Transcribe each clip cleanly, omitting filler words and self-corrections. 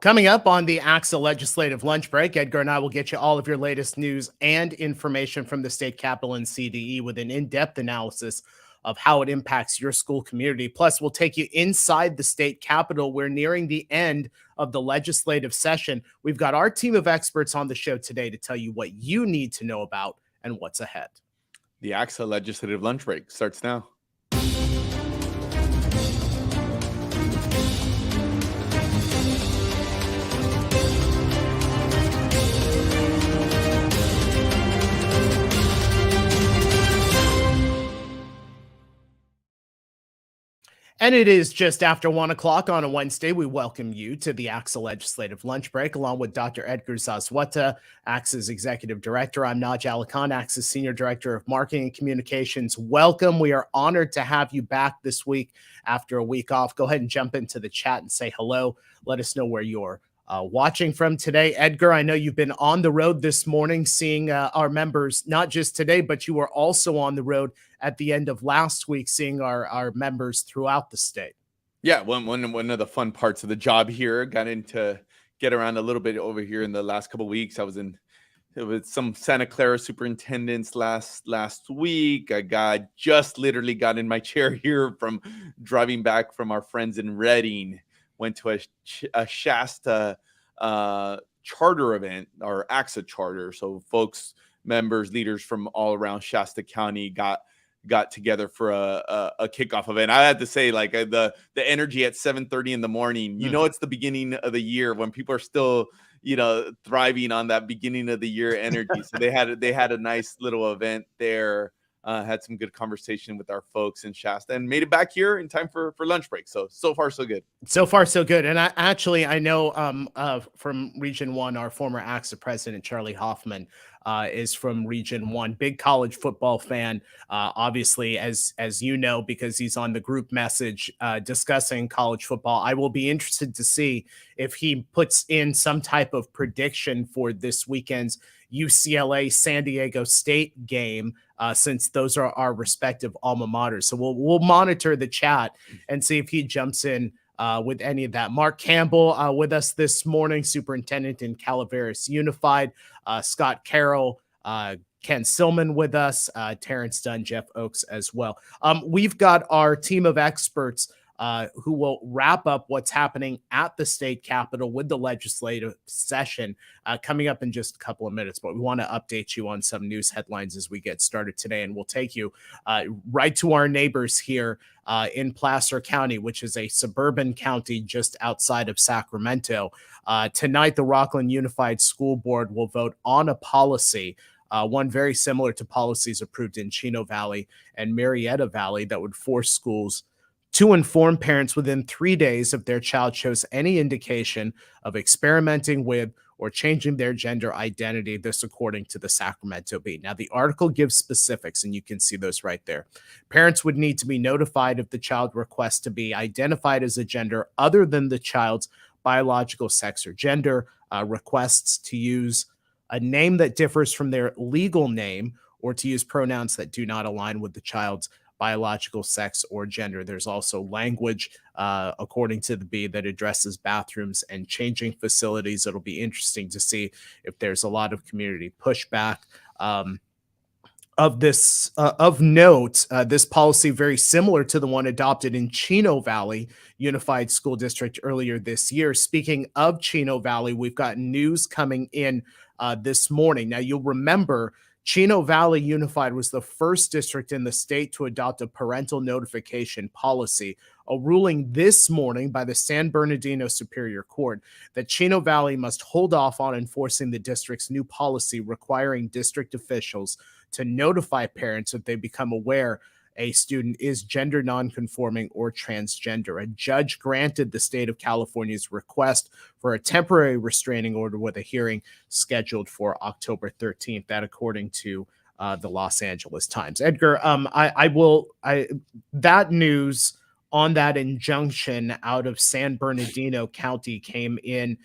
Coming up on the ACSA legislative lunch break, Edgar and I will get you all of your latest news and information from the state capitol and CDE with an in-depth analysis of how it impacts your school community. Plus, we'll take you inside the state capitol. We're nearing the end of the legislative session. We've got our team of experts on the show today to tell you what you need to know about and what's ahead. The ACSA legislative lunch break starts now. And it is just after 1 o'clock on a Wednesday. We welcome you to the ACSA Legislative Lunch Break, along with Dr. Edgar Zazwata, ACSA's Executive Director. I'm Naj Alikhan, ACSA's Senior Director of Marketing and Communications. Welcome. We are honored to have you back this week after a week off. Go ahead and jump into the chat and say hello. Let us know where you're watching from today. Edgar, I know you've been on the road this morning seeing our members, not just today, but you were also on the road at the end of last week seeing our members throughout the state. Yeah, one of the fun parts of the job here. Got into get around a little bit over here in the last couple of weeks. I was with some Santa Clara superintendents last week. I literally got in my chair here from driving back from our friends in Redding. Went to a Shasta charter event, or ACSA charter. So folks, members, leaders from all around Shasta County got together for a kickoff event. I had to say, like, the energy at 7:30 in the morning, it's the beginning of the year when people are still, thriving on that beginning of the year energy. So they had a nice little event there. Had some good conversation with our folks in Shasta and made it back here in time for lunch break. So far, so good. So far, so good. And I know from Region 1, our former ACSA president, Charlie Hoffman, is from Region 1. Big college football fan, obviously, as you know, because he's on the group message discussing college football. I will be interested to see if he puts in some type of prediction for this weekend's UCLA San Diego State game, since those are our respective alma maters. So we'll monitor the chat and see if he jumps in with any of that. Mark Campbell with us this morning, superintendent in Calaveras Unified. Scott Carroll, Ken Silman with us, Terrence Dunn, Jeff Oakes as well. We've got our team of experts who will wrap up what's happening at the state capitol with the legislative session coming up in just a couple of minutes. But we want to update you on some news headlines as we get started today. And we'll take you right to our neighbors here in Placer County, which is a suburban county just outside of Sacramento. Tonight, the Rockland Unified School Board will vote on a policy, one very similar to policies approved in Chino Valley and Marietta Valley, that would force schools to inform parents within 3 days if their child shows any indication of experimenting with or changing their gender identity. This according to the Sacramento Bee. Now, the article gives specifics, and you can see those right there. Parents would need to be notified if the child requests to be identified as a gender other than the child's biological sex or gender, requests to use a name that differs from their legal name, or to use pronouns that do not align with the child's biological sex or gender. There's also language, according to the Bee, that addresses bathrooms and changing facilities. It'll be interesting to see if there's a lot of community pushback. Of note, this policy, very similar to the one adopted in Chino Valley Unified School District earlier this year. Speaking of Chino Valley, we've got news coming in this morning. Now, you'll remember Chino Valley Unified was the first district in the state to adopt a parental notification policy. A ruling this morning by the San Bernardino Superior Court that Chino Valley must hold off on enforcing the district's new policy requiring district officials to notify parents if they become aware a student is gender nonconforming or transgender. A judge granted the state of California's request for a temporary restraining order with a hearing scheduled for October 13th. That according to the Los Angeles Times. Edgar, that news on that injunction out of San Bernardino County came in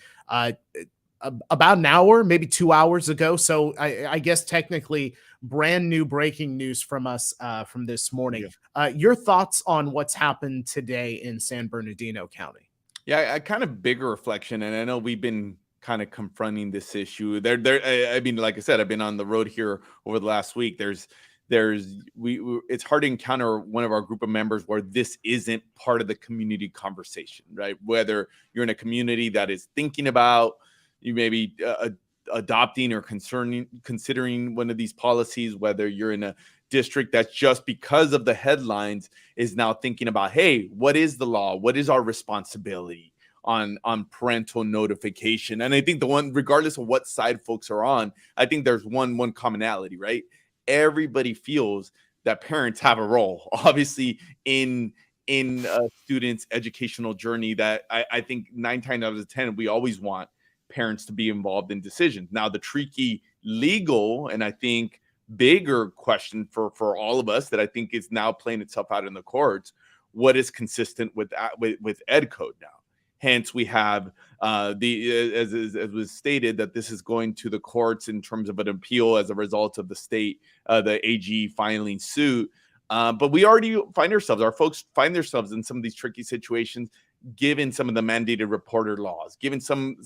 about an hour, maybe 2 hours ago. So I guess technically brand new breaking news from us from this morning. Yeah. Your thoughts on what's happened today in San Bernardino County? Yeah, I kind of bigger reflection, and I know we've been kind of confronting this issue. I mean, like I said, I've been on the road here over the last week. It's hard to encounter one of our group of members where this isn't part of the community conversation, right? Whether you're in a community that is thinking about you maybe adopting or considering one of these policies, whether you're in a district that's just because of the headlines is now thinking about, hey, what is the law? What is our responsibility on parental notification? And I think regardless of what side folks are on, I think there's one commonality, right? Everybody feels that parents have a role, obviously, in a student's educational journey. That I think 9 times out of 10, we always want parents to be involved in decisions. Now, the tricky legal and I think bigger question for all of us that I think is now playing itself out in the courts: what is consistent with ed code now? Hence, we have as was stated, that this is going to the courts in terms of an appeal as a result of the state, the AG filing suit. But we already our folks find themselves in some of these tricky situations, given some of the mandated reporter laws, given some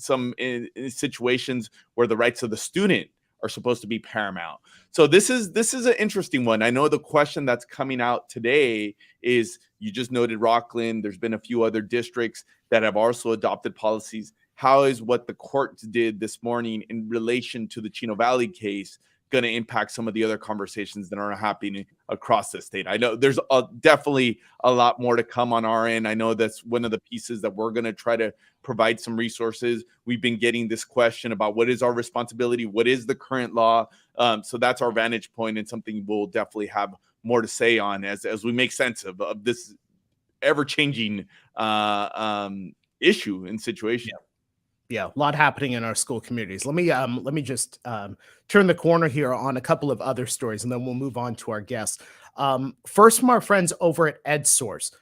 situations where the rights of the student are supposed to be paramount. So this is an interesting one. I know the question that's coming out today is, you just noted Rockland. There's been a few other districts that have also adopted policies. How is what the court did this morning in relation to the Chino Valley case going to impact some of the other conversations that are happening across the state? I know there's definitely a lot more to come on our end. I know that's one of the pieces that we're going to try to provide some resources. We've been getting this question about what is our responsibility, what is the current law. So that's our vantage point, and something we'll definitely have more to say on as we make sense of this ever-changing issue and situation. Yeah, a lot happening in our school communities. Let me just turn the corner here on a couple of other stories, and then we'll move on to our guests. First, from our friends over at EdSource,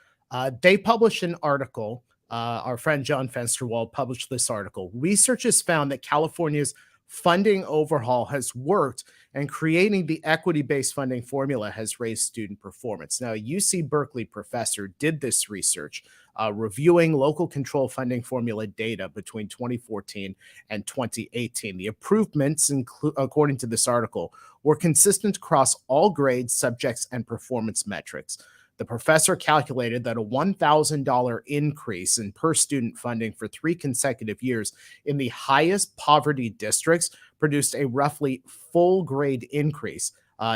they published an article. Our friend John Fensterwald published this article. Research has found that California's funding overhaul has worked, and creating the equity-based funding formula has raised student performance. Now, a UC Berkeley professor did this research, reviewing local control funding formula data between 2014 and 2018. The improvements, according to this article, were consistent across all grades, subjects, and performance metrics. The professor calculated that a $1,000 increase in per student funding for 3 consecutive years in the highest poverty districts produced a roughly full grade increase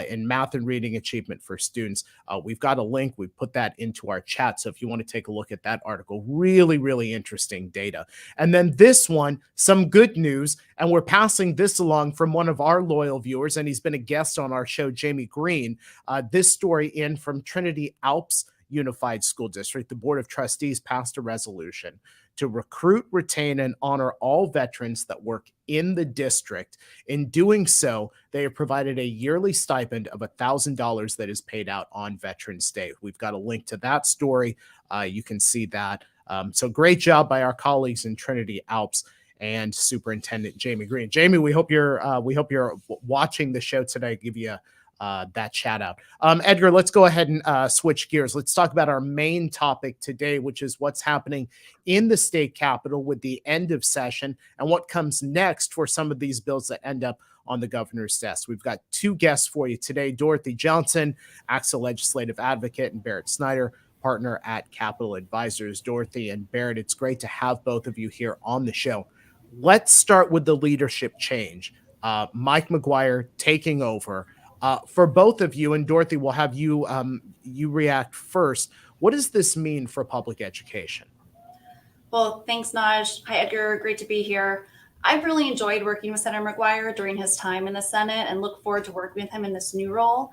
in math and reading achievement for students. We've got a link. We've put that into our chat. So if you want to take a look at that article, really, really interesting data. And then this one, some good news. And we're passing this along from one of our loyal viewers, and he's been a guest on our show, Jamie Green. This story in from Trinity Alps Unified School District. The Board of Trustees passed a resolution to recruit, retain, and honor all veterans that work in the district. In doing so, they have provided a yearly stipend of $1,000 that is paid out on Veterans Day. We've got a link to that story. You can see that. So great job by our colleagues in Trinity Alps and Superintendent Jamie Green. Jamie, we hope you're watching the show today. Give you that shout out. Edgar, let's go ahead and switch gears. Let's talk about our main topic today, which is what's happening in the state capitol with the end of session and what comes next for some of these bills that end up on the governor's desk. We've got 2 guests for you today: Dorothy Johnson, ACSA legislative advocate, and Barrett Snyder, partner at Capital Advisors. Dorothy and Barrett, it's great to have both of you here on the show. Let's start with the leadership change. Mike McGuire taking over. For both of you, and Dorothy, we'll have you react first. What does this mean for public education? Well, thanks, Naj. Hi, Edgar. Great to be here. I've really enjoyed working with Senator McGuire during his time in the Senate and look forward to working with him in this new role.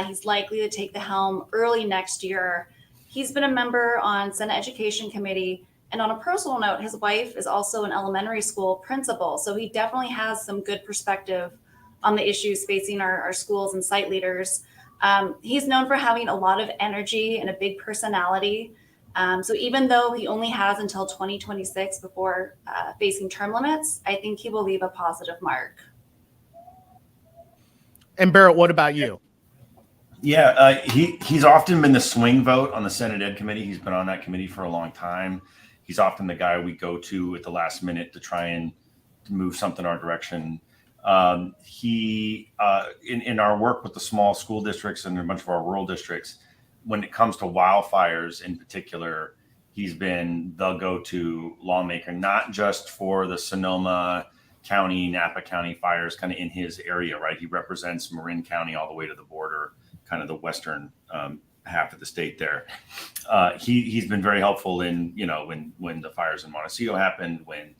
He's likely to take the helm early next year. He's been a member on Senate Education Committee, and on a personal note, his wife is also an elementary school principal, so he definitely has some good perspective on the issues facing our schools and site leaders. He's known for having a lot of energy and a big personality. So even though he only has until 2026 before facing term limits, I think he will leave a positive mark. And Barrett, what about you? Yeah, he's often been the swing vote on the Senate Ed Committee. He's been on that committee for a long time. He's often the guy we go to at the last minute to try and move something our direction. He in our work with the small school districts and a bunch of our rural districts, when it comes to wildfires in particular, he's been the go-to lawmaker, not just for the Sonoma County, Napa County fires kind of in his area, right? He represents Marin County all the way to the border, kind of the western half of the state there. He's been very helpful in, when the fires in Montecito happened, when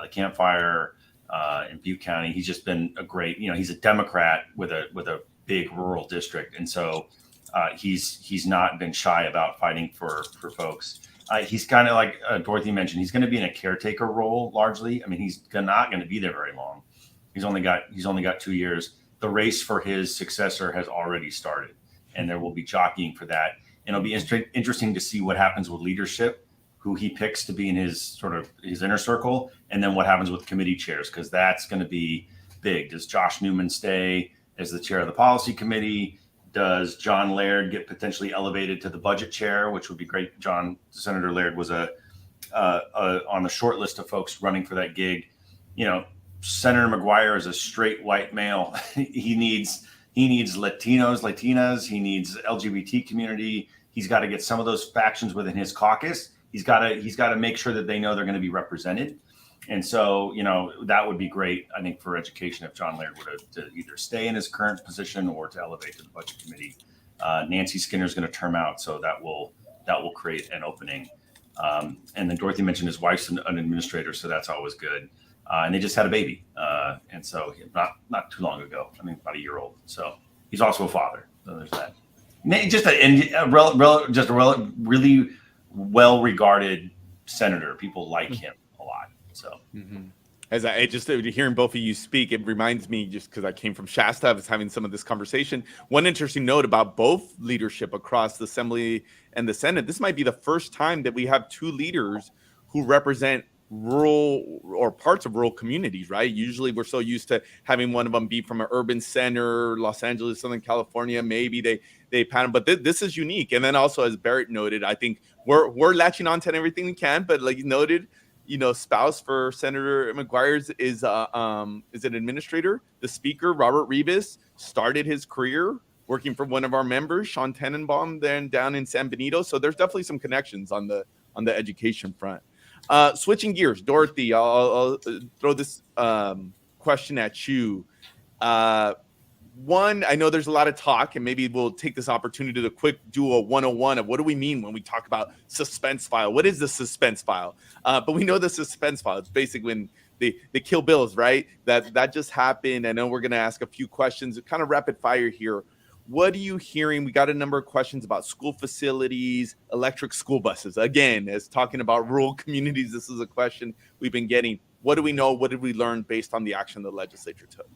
the Camp Fire in Butte County. He's just been a great, he's a Democrat with a big rural district. And so he's not been shy about fighting for folks. He's kind of like Dorothy mentioned, he's going to be in a caretaker role largely. I mean, he's not going to be there very long. He's only got 2 years. The race for his successor has already started, and there will be jockeying for that. And it'll be interesting to see what happens with leadership, who he picks to be in his inner circle, and then what happens with committee chairs, because that's going to be big. Does Josh Newman stay as the chair of the policy committee? Does John Laird get potentially elevated to the budget chair, which would be great? Senator Laird was on the short list of folks running for that gig. Senator McGuire is a straight white male. He needs Latinos, Latinas. He needs LGBT community. He's got to get some of those factions within his caucus. He's got to make sure that they know they're going to be represented. And so, that would be great, I think, for education if John Laird were to either stay in his current position or to elevate to the budget committee. Nancy Skinner is going to term out, so that will create an opening. And then Dorothy mentioned his wife's an administrator, so that's always good. And they just had a baby, and so not too long ago. I mean, about a year old. So he's also a father. So there's that. Just a really well-regarded senator. People like him a lot. So, as I just hearing both of you speak, it reminds me, just because I came from Shasta, I was having some of this conversation. One interesting note about both leadership across the Assembly and the Senate: this might be the first time that we have two leaders who represent rural or parts of rural communities, right? Usually we're so used to having one of them be from an urban center, Los Angeles, Southern California. Maybe they pan them, but this is unique. And then also, as Barrett noted, I think we're latching on to everything we can, but like you noted, spouse for Senator McGuire is an administrator. The speaker, Robert Rebus, started his career working for one of our members, Sean Tenenbaum, then down in San Benito. So there's definitely some connections on the education front. Switching gears, Dorothy, I'll throw this question at you. One, I know there's a lot of talk, and maybe we'll take this opportunity to do a 101 of what do we mean when we talk about suspense file? What is the suspense file? But we know the suspense file. It's basically when they kill bills, right? That just happened. I know we're going to ask a few questions, kind of rapid fire here. What are you hearing? We got a number of questions about school facilities, electric school buses. Again, as talking about rural communities, this is a question we've been getting. What do we know? What did we learn based on the action the legislature took?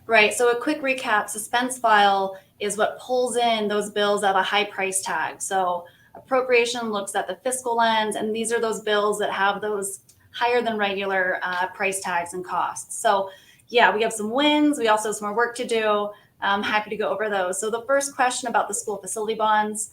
Right. So a quick recap: suspense file is what pulls in those bills that have a high price tag. So appropriation looks at the fiscal lens, and these are those bills that have those higher than regular price tags and costs. So yeah, we have some wins. We also have some more work to do. I'm happy to go over those. So the first question about the school facility bonds.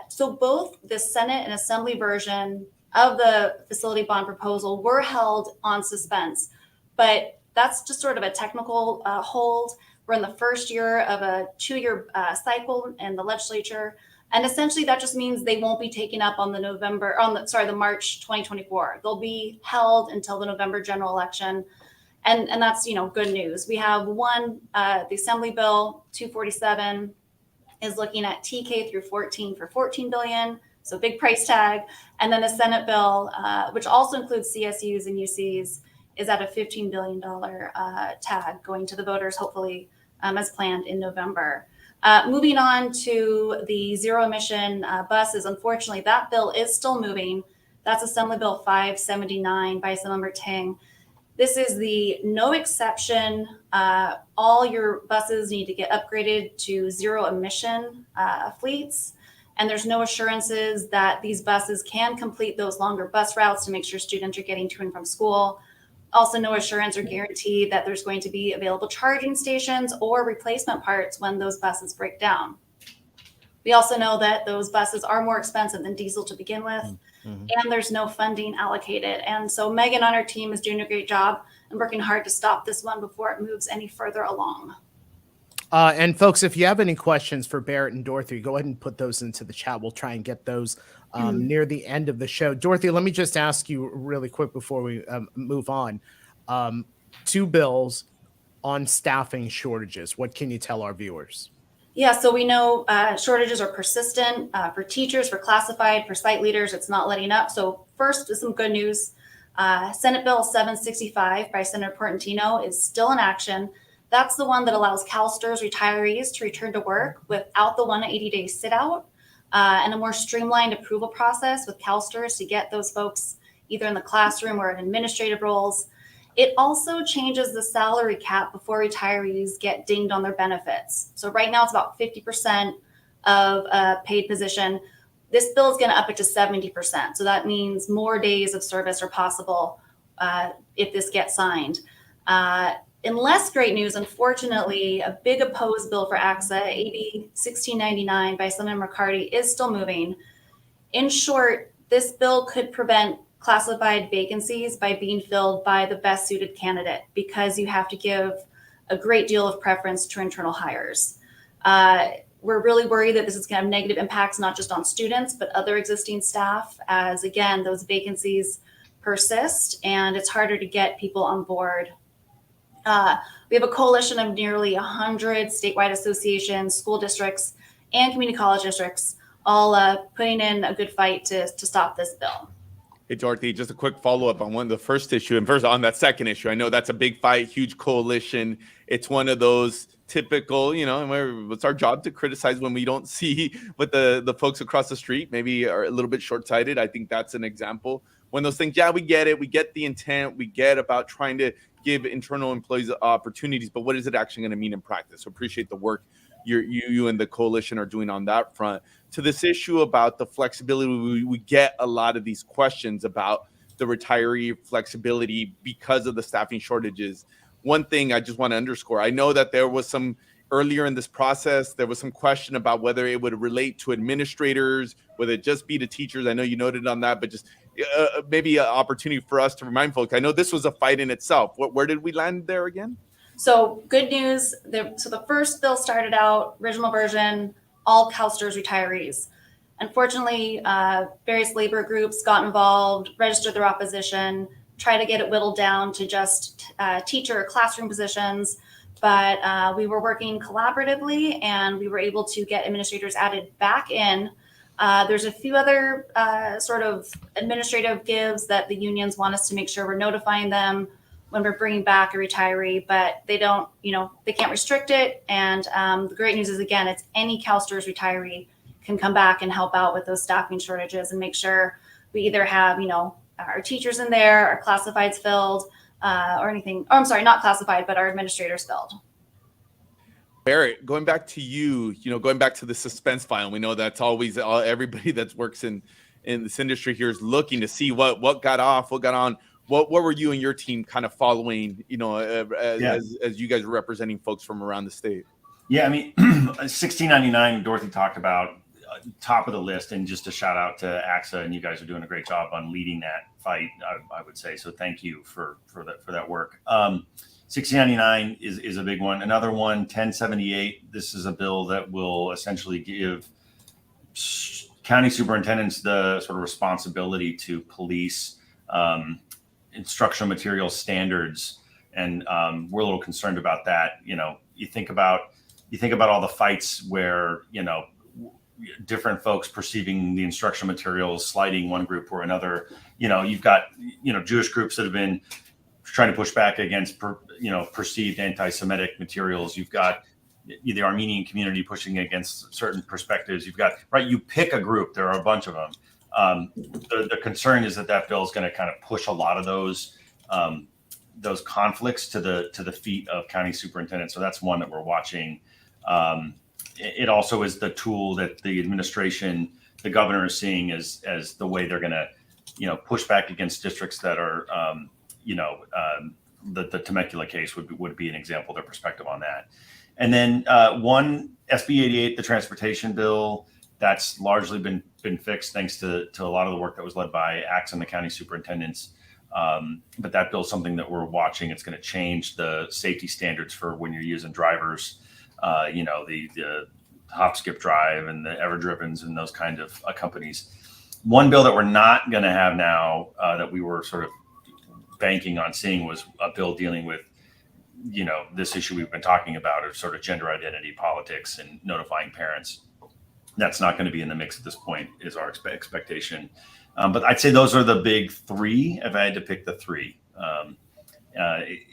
So both the Senate and Assembly version of the facility bond proposal were held on suspense, but that's just sort of a technical hold. We're in the first year of a 2-year cycle in the legislature. And essentially that just means they won't be taken up on the March 2024. They'll be held until the November general election. And that's, good news. We have one, the Assembly Bill 247 is looking at TK through 14 for $14 billion. So big price tag. And then the Senate bill, which also includes CSUs and UCs, is at a $15 billion tag going to the voters, hopefully as planned in November. Moving on to the zero emission buses, unfortunately, that bill is still moving. That's Assembly Bill 579 by Assemblymember Ting. This is the no exception. All your buses need to get upgraded to zero emission fleets. And there's no assurances that these buses can complete those longer bus routes to make sure students are getting to and from school. Also, no assurance or guarantee that there's going to be available charging stations or replacement parts when those buses break down. We also know that those buses are more expensive than diesel to begin with. and there's no funding allocated. And so Megan on our team is doing a great job and working hard to stop this one before it moves any further along. And folks, if you have any questions for Barrett and Dorothy, go ahead and put those into the chat. We'll try and get those near the end of the show. Dorothy, let me just ask you really quick before we move on. 2 bills on staffing shortages. What can you tell our viewers? Yeah, so we know shortages are persistent for teachers, for classified, for site leaders. It's not letting up. So first is some good news. Senate Bill 765 by Senator Portantino is still in action. That's the one that allows CalSTRS retirees to return to work without the 180-day sit-out and a more streamlined approval process with CalSTRS to get those folks either in the classroom or in administrative roles. It also changes the salary cap before retirees get dinged on their benefits. So right now it's about 50% of a paid position. This bill is going to up it to 70%. So that means more days of service are possible if this gets signed. In less great news, unfortunately, a big opposed bill for ACSA, AB 1699 by Senator McCarty, is still moving. In short, this bill could prevent classified vacancies by being filled by the best suited candidate because you have to give a great deal of preference to internal hires. We're really worried that this is going to have negative impacts, not just on students, but other existing staff, as again, those vacancies persist and it's harder to get people on board. We have a coalition of nearly 100 statewide associations, school districts, and community college districts, all putting in a good fight to stop this bill. Hey, Dorothy, just a quick follow-up on one of the first issue, and first on that second issue. I know that's a big fight, huge coalition. It's one of those typical, it's our job to criticize when we don't see what the folks across the street maybe are a little bit short-sighted. I think that's an example. One of those things, yeah, we get it. We get the intent. We get about trying to give internal employees opportunities, but what is it actually going to mean in practice? So appreciate the work you and the coalition are doing on that front. To this issue about the flexibility, we get a lot of these questions about the retiree flexibility because of the staffing shortages. One thing I just want to underscore, I know that there was some earlier in this process, there was some question about whether it would relate to administrators, whether it just be to teachers. I know you noted on that, but just maybe an opportunity for us to remind folks. I know this was a fight in itself. Where did we land there again? So good news. So the first bill started out, original version, all CalSTRS retirees. Unfortunately, various labor groups got involved, registered their opposition, tried to get it whittled down to just teacher or classroom positions. But we were working collaboratively and we were able to get administrators added back in. There's a few other sort of administrative gives that the unions want us to make sure we're notifying them when we're bringing back a retiree, but they don't, they can't restrict it. And the great news is, again, it's any CalSTRS retiree can come back and help out with those staffing shortages and make sure we either have, our teachers in there, our classifieds filled, or anything. Oh, I'm sorry, not classified, but our administrators filled. Barrett, going back to you, going back to the suspense file, we know that's always everybody that works in this industry here is looking to see what got off, what got on. What were you and your team kind of following, as you guys were representing folks from around the state? Yeah, I mean, 1699, Dorothy talked about top of the list, and just a shout out to ACSA, and you guys are doing a great job on leading that fight, I would say. So thank you for that work. 1699 is a big one. Another one, 1078. This is a bill that will essentially give county superintendents the sort of responsibility to police instructional material standards, and we're a little concerned about that. You think about all the fights where different folks perceiving the instructional materials slighting one group or another. You've got Jewish groups that have been trying to push back against perceived anti-Semitic materials. You've got the Armenian community pushing against certain perspectives. You've got you pick a group, there are a bunch of them. The concern is that bill is going to kind of push a lot of those conflicts to the feet of county superintendents. So that's one that we're watching. It also is the tool that the administration, the governor, is seeing as the way they're going to, push back against districts that are, the Temecula case would be an example of their perspective on that. And then one, SB 88, the transportation bill. That's largely been fixed thanks to a lot of the work that was led by ACSA and the county superintendents. But that bill's something that we're watching. It's going to change the safety standards for when you're using drivers, the hop, skip, drive and the Everdrivens and those kind of companies. One bill that we're not going to have now that we were sort of banking on seeing was a bill dealing with, this issue we've been talking about of sort of gender identity politics and notifying parents. That's not going to be in the mix at this point, is our expectation. But I'd say those are the big three, if I had to pick the three.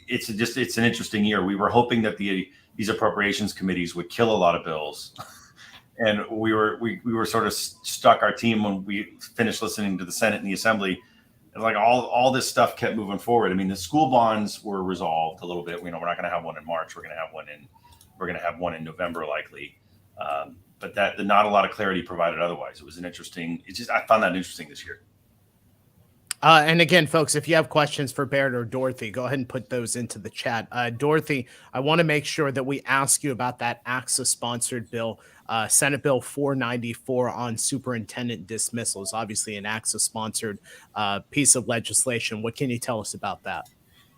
It's an interesting year. We were hoping that these appropriations committees would kill a lot of bills. And we were sort of stuck, our team, when we finished listening to the Senate and the Assembly. Like all this stuff kept moving forward. I mean, the school bonds were resolved a little bit. We're not going to have one in March. We're going to have one in November likely. But that not a lot of clarity provided otherwise. It was I found that interesting this year. And again, folks, if you have questions for Barrett or Dorothy, go ahead and put those into the chat. Dorothy, I want to make sure that we ask you about that ACSA-sponsored bill, Senate Bill 494 on superintendent dismissals, obviously an ACSA-sponsored piece of legislation. What can you tell us about that?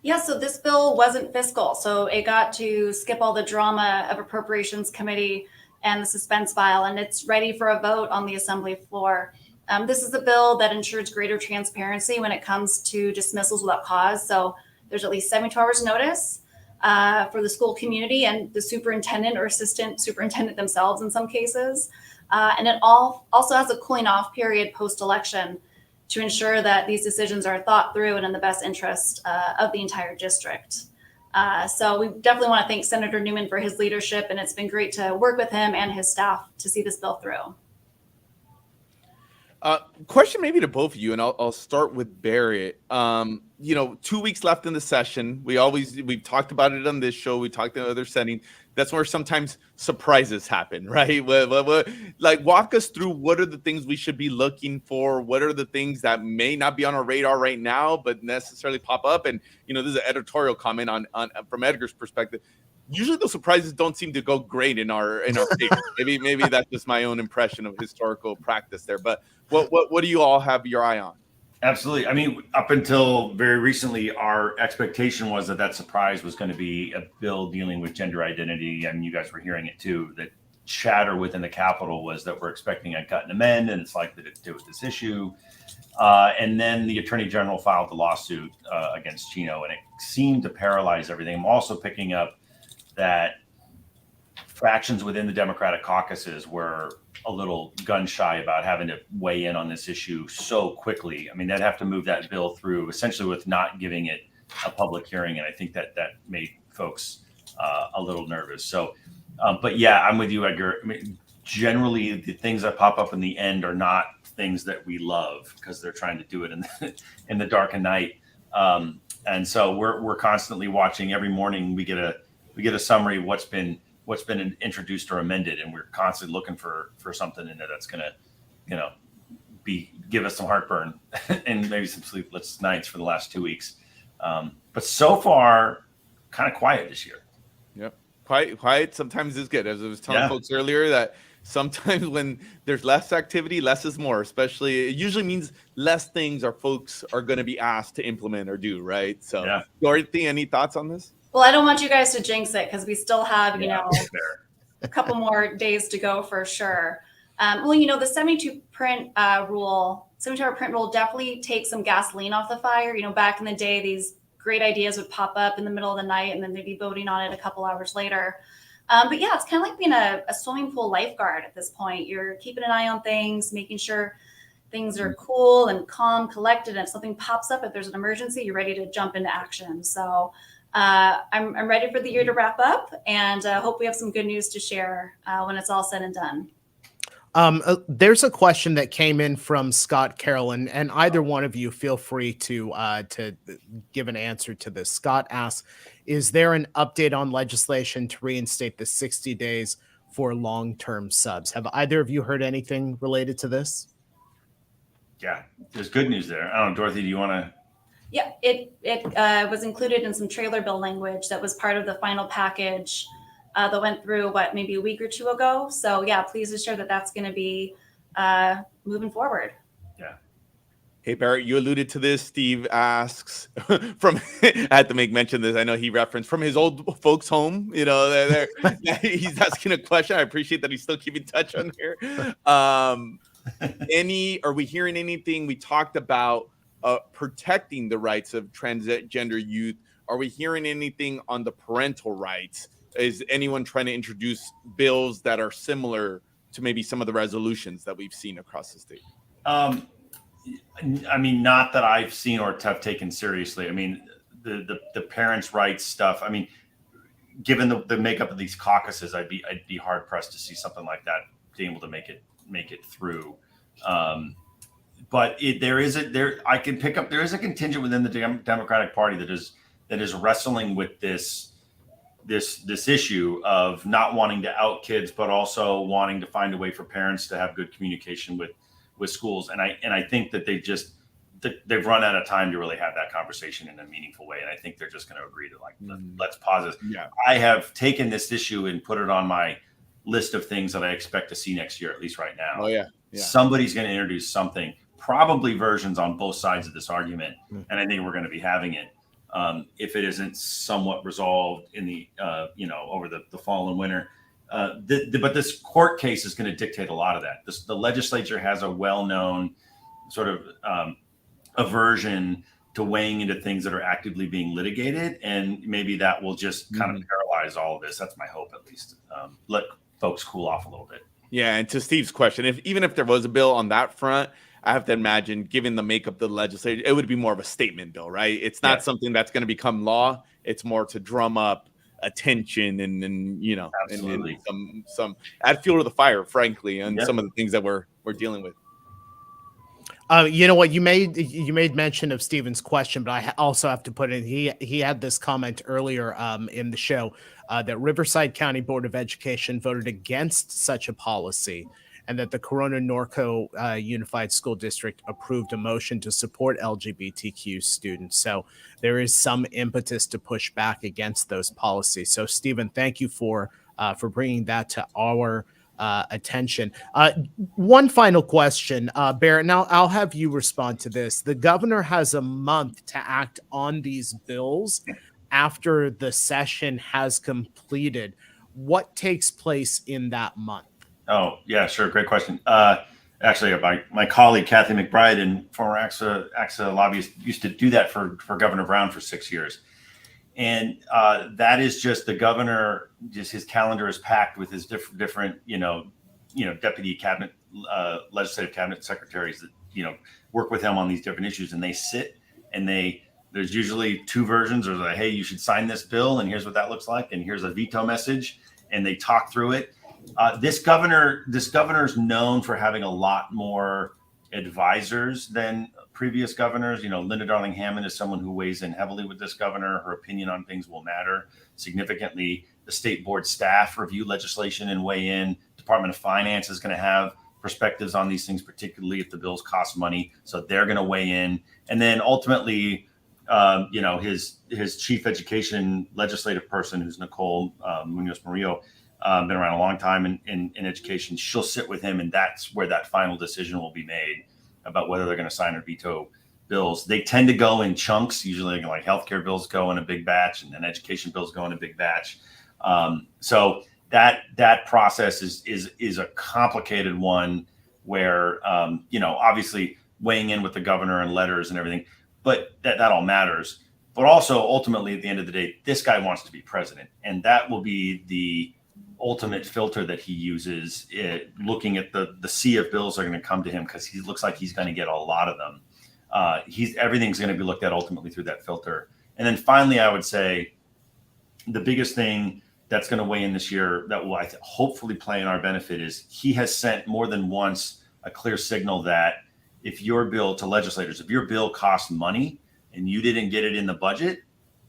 Yeah, so this bill wasn't fiscal, so it got to skip all the drama of Appropriations Committee and the suspense file, and it's ready for a vote on the Assembly floor. This is a bill that ensures greater transparency when it comes to dismissals without cause. So there's at least 72 hours notice for the school community and the superintendent or assistant superintendent themselves in some cases. And it also has a cooling off period post-election to ensure that these decisions are thought through and in the best interest of the entire district. So we definitely want to thank Senator Newman for his leadership, and it's been great to work with him and his staff to see this bill through. Question maybe to both of you, and I'll start with Barrett. 2 weeks left in the session. We've talked about it on this show. We talked in other settings. That's where sometimes surprises happen, right? Like, walk us through what are the things we should be looking for? What are the things that may not be on our radar right now, but necessarily pop up? And, this is an editorial comment on from Edgar's perspective. Usually those surprises don't seem to go great in our favor. Maybe that's just my own impression of historical practice there. But what do you all have your eye on? Absolutely. I mean, up until very recently, our expectation was that surprise was going to be a bill dealing with gender identity. And you guys were hearing it too. That chatter within the Capitol was that we're expecting a cut and amend, and it's likely to do with this issue. And then the Attorney General filed the lawsuit against Chino, and it seemed to paralyze everything. I'm also picking up that factions within the Democratic caucuses were a little gun shy about having to weigh in on this issue so quickly. I mean, they'd have to move that bill through essentially with not giving it a public hearing. And I think that made folks a little nervous. So, but yeah, I'm with you, Edgar. I mean, generally the things that pop up in the end are not things that we love because they're trying to do it in the dark of night. And so we're constantly watching. Every morning we get a summary of what's been introduced or amended, and we're constantly looking for something in there that's going to, give us some heartburn and maybe some sleepless nights for the last 2 weeks. But so far, kind of quiet this year. Yep, quiet sometimes is good. As I was telling folks earlier, that sometimes when there's less activity, less is more. Especially, it usually means less things folks are going to be asked to implement or do. Right. So, Dorothy, any thoughts on this? Well, I don't want you guys to jinx it because we still have, a couple more days to go for sure. The 72 72-hour print rule definitely takes some gasoline off the fire. Back in the day, these great ideas would pop up in the middle of the night and then they'd be voting on it a couple hours later. But yeah, it's kind of like being a swimming pool lifeguard at this point. You're keeping an eye on things, making sure things are cool and calm, collected. And if something pops up, if there's an emergency, you're ready to jump into action. So I'm ready for the year to wrap up, and hope we have some good news to share when it's all said and done. There's a question that came in from Scott Carroll, and either one of you feel free to give an answer to this. Scott asks, is there an update on legislation to reinstate the 60 days for long-term subs? Have either of you heard anything related to this? Yeah, there's good news there. I don't know, Dorothy, do you want to? Yeah, it was included in some trailer bill language that was part of the final package that went through maybe a week or two ago. So yeah, please assure that that's going to be moving forward. Hey, Barrett, you alluded to this. Steve asks from, I had to make mention of this. I know he referenced from his old folks' home. You know, he's asking a question. I appreciate that he's still keeping touch on here. Are we hearing anything? We talked about protecting the rights of transgender youth. Are we hearing anything on the parental rights? Is anyone trying to introduce bills that are similar to maybe some of the resolutions that we've seen across the state? I mean, not that I've seen or have taken seriously. I mean, the parents' rights stuff. I mean, given the makeup of these caucuses, I'd be hard pressed to see something like that being able to make it through. But there is a contingent within the Democratic Party that is wrestling with this issue of not wanting to out kids, but also wanting to find a way for parents to have good communication with schools. And I think that they've run out of time to really have that conversation in a meaningful way. And I think they're just going to agree to let's pause this. Yeah. I have taken this issue and put it on my list of things that I expect to see next year, at least right now. Oh yeah. Somebody's going to introduce something, probably versions on both sides of this argument. And I think we're going to be having it. If it isn't somewhat resolved in the, over the fall and winter. But this court case is going to dictate a lot of that. The legislature has a well-known sort of aversion to weighing into things that are actively being litigated, and maybe that will just kind of paralyze all of this. That's my hope, at least. Let folks cool off a little bit. Yeah, and to Steve's question, even if there was a bill on that front, I have to imagine, given the makeup of the legislature, it would be more of a statement bill, right? It's not something that's going to become law. It's more to drum up attention and Absolutely. and some add fuel to the fire, frankly, and some of the things that we're dealing with. You know what, you made mention of Stephen's question, but I also have to put in, he had this comment earlier in the show that Riverside County Board of Education voted against such a policy, and that the Corona Norco Unified School District approved a motion to support LGBTQ students. So there is some impetus to push back against those policies. So Stephen, thank you for bringing that to our attention. One final question, Barrett, now I'll have you respond to this. The governor has a month to act on these bills after the session has completed. What takes place in that month? Oh, yeah, sure. Great question. Actually, my colleague, Kathy McBride, and former ACSA lobbyist, used to do that for Governor Brown for 6 years. And that is just the governor, just his calendar is packed with his different deputy cabinet, legislative cabinet secretaries that, work with him on these different issues. And they sit and there's usually two versions. There's like, hey, you should sign this bill, and here's what that looks like. And here's a veto message. And they talk through it. This governor's known for having a lot more advisors than previous governors. Linda Darling-Hammond is someone who weighs in heavily with this governor. Her opinion on things will matter significantly. The state board staff review legislation and weigh in. Department of Finance is going to have perspectives on these things, particularly if the bills cost money. So they're going to weigh in. And then ultimately, his chief education legislative person, who's Nicole Munoz Murillo, been around a long time in education. She'll sit with him, and that's where that final decision will be made about whether they're going to sign or veto bills. They tend to go in chunks. Usually, like healthcare bills go in a big batch, and then education bills go in a big batch. So that process is a complicated one, where obviously weighing in with the governor and letters and everything, but that all matters. But also, ultimately, at the end of the day, this guy wants to be president, and that will be the ultimate filter that he uses, looking at the sea of bills that are going to come to him, because he looks like he's going to get a lot of them. Everything's going to be looked at ultimately through that filter. And then finally, I would say the biggest thing that's going to weigh in this year that will hopefully play in our benefit is he has sent more than once a clear signal that if your bill to legislators, if your bill costs money and you didn't get it in the budget,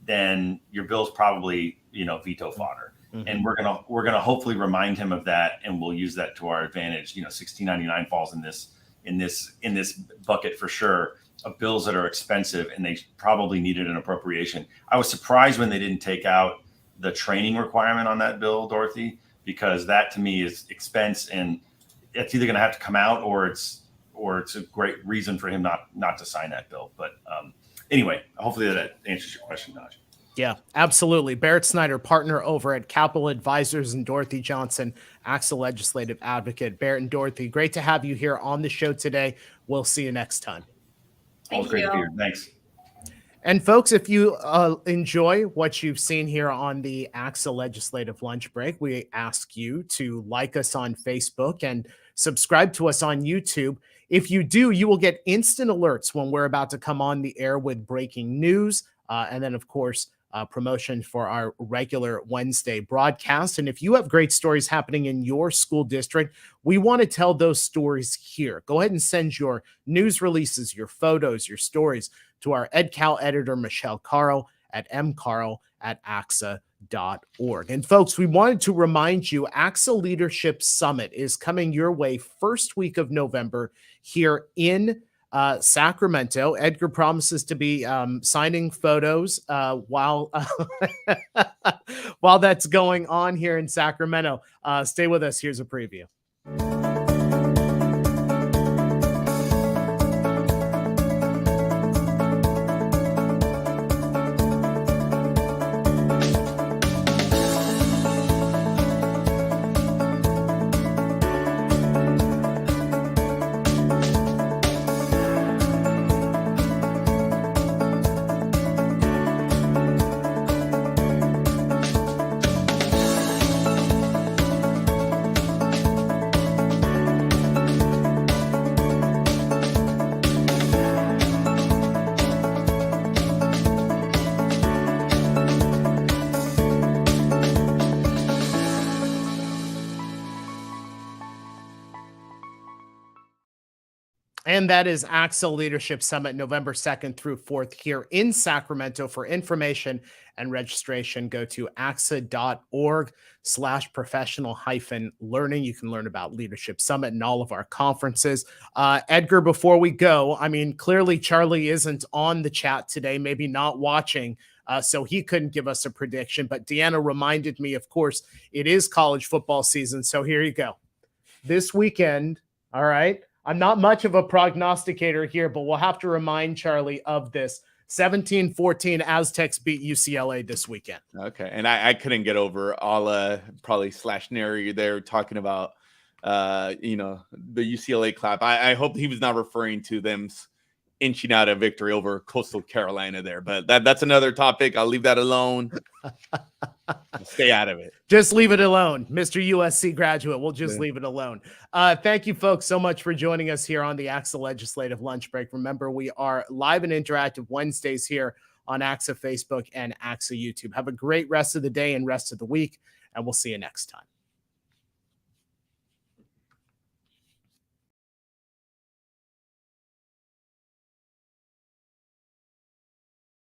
then your bill's probably veto fodder. Mm-hmm. And we're gonna hopefully remind him of that, and we'll use that to our advantage. 1699 falls in this bucket for sure, of bills that are expensive and they probably needed an appropriation. I was surprised when they didn't take out the training requirement on that bill, Dorothy, because that to me is expense, and it's either going to have to come out or it's a great reason for him not to sign that bill. But anyway, hopefully that answers your question, Naj. Yeah, absolutely. Barrett Snyder, partner over at Capital Advisors, and Dorothy Johnson, ACSA legislative advocate. Barrett and Dorothy, great to have you here on the show today. We'll see you next time. Always great to be here. Thanks. And folks, if you enjoy what you've seen here on the ACSA Legislative Lunch Break, we ask you to like us on Facebook and subscribe to us on YouTube. If you do, you will get instant alerts when we're about to come on the air with breaking news. And then, of course, promotion for our regular Wednesday broadcast. And if you have great stories happening in your school district, we want to tell those stories here. Go ahead and send your news releases, your photos, your stories to our EdCal editor, Michelle Carl at mcarl@axa.org. And folks, we wanted to remind you, ACSA Leadership Summit is coming your way first week of November here in Sacramento. Edgar promises to be signing photos while while that's going on here in Sacramento. Stay with us. Here's a preview. And that is ACSA Leadership Summit, November 2nd through 4th here in Sacramento. For information and registration, go to axa.org/professional-learning. You can learn about Leadership Summit and all of our conferences. Edgar, before we go, I mean, clearly Charlie isn't on the chat today, maybe not watching, so he couldn't give us a prediction. But Deanna reminded me, of course, it is college football season. So here you go. This weekend, all right, I'm not much of a prognosticator here, but we'll have to remind Charlie of this. 17-14 Aztecs beat UCLA this weekend. Okay. And I couldn't get over all probably /Nary there talking about, the UCLA clap. I hope he was not referring to them inching out a victory over Coastal Carolina there, but that's another topic. I'll leave that alone. Stay out of it. Just leave it alone. Mr. USC graduate, we'll just leave it alone. Thank you, folks, so much for joining us here on the ACSA Legislative Lunch Break. Remember, we are live and interactive Wednesdays here on ACSA Facebook and ACSA YouTube. Have a great rest of the day and rest of the week, and we'll see you next time.